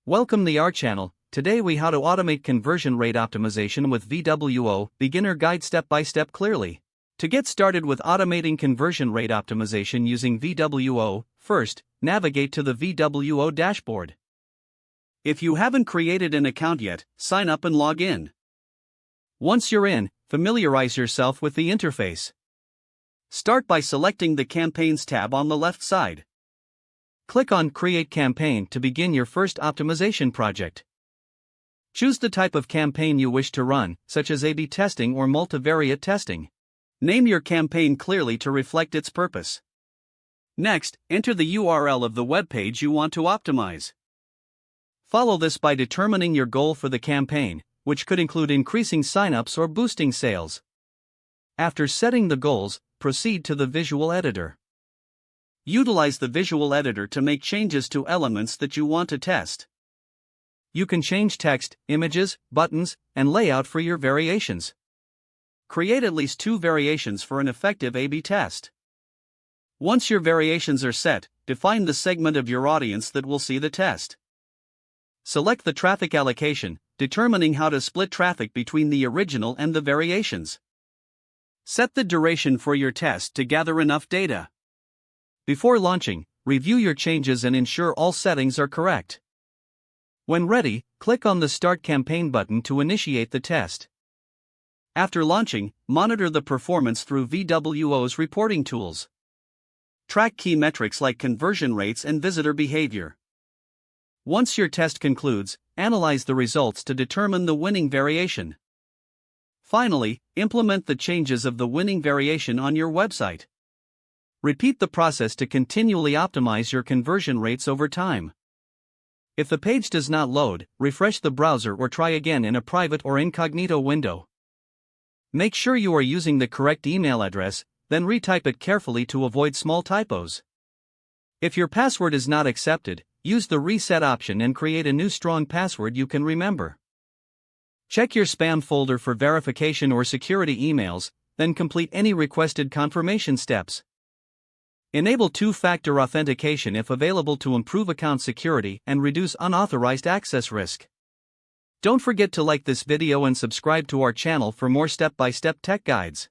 Welcome to our channel. Today we how to automate conversion rate optimization with VWO, beginner guide step by step clearly. To get started with automating conversion rate optimization using VWO, first, navigate to the VWO dashboard. If you haven't created an account yet, sign up and log in. Once you're in, familiarize yourself with the interface. Start by selecting the Campaigns tab on the left side. Click on Create Campaign to begin your first optimization project. Choose the type of campaign you wish to run, such as A/B testing or multivariate testing. Name your campaign clearly to reflect its purpose. Next, enter the URL of the web page you want to optimize. Follow this by determining your goal for the campaign, which could include increasing signups or boosting sales. After setting the goals, proceed to the visual editor. Utilize the visual editor to make changes to elements that you want to test. You can change text, images, buttons, and layout for your variations. Create at least 2 variations for an effective A/B test. Once your variations are set, define the segment of your audience that will see the test. Select the traffic allocation, determining how to split traffic between the original and the variations. Set the duration for your test to gather enough data. Before launching, review your changes and ensure all settings are correct. When ready, click on the Start Campaign button to initiate the test. After launching, monitor the performance through VWO's reporting tools. Track key metrics like conversion rates and visitor behavior. Once your test concludes, analyze the results to determine the winning variation. Finally, implement the changes of the winning variation on your website. Repeat the process to continually optimize your conversion rates over time. If the page does not load, refresh the browser or try again in a private or incognito window. Make sure you are using the correct email address, then retype it carefully to avoid small typos. If your password is not accepted, use the reset option and create a new strong password you can remember. Check your spam folder for verification or security emails, then complete any requested confirmation steps. Enable two-factor authentication if available to improve account security and reduce unauthorized access risk. Don't forget to like this video and subscribe to our channel for more step-by-step tech guides.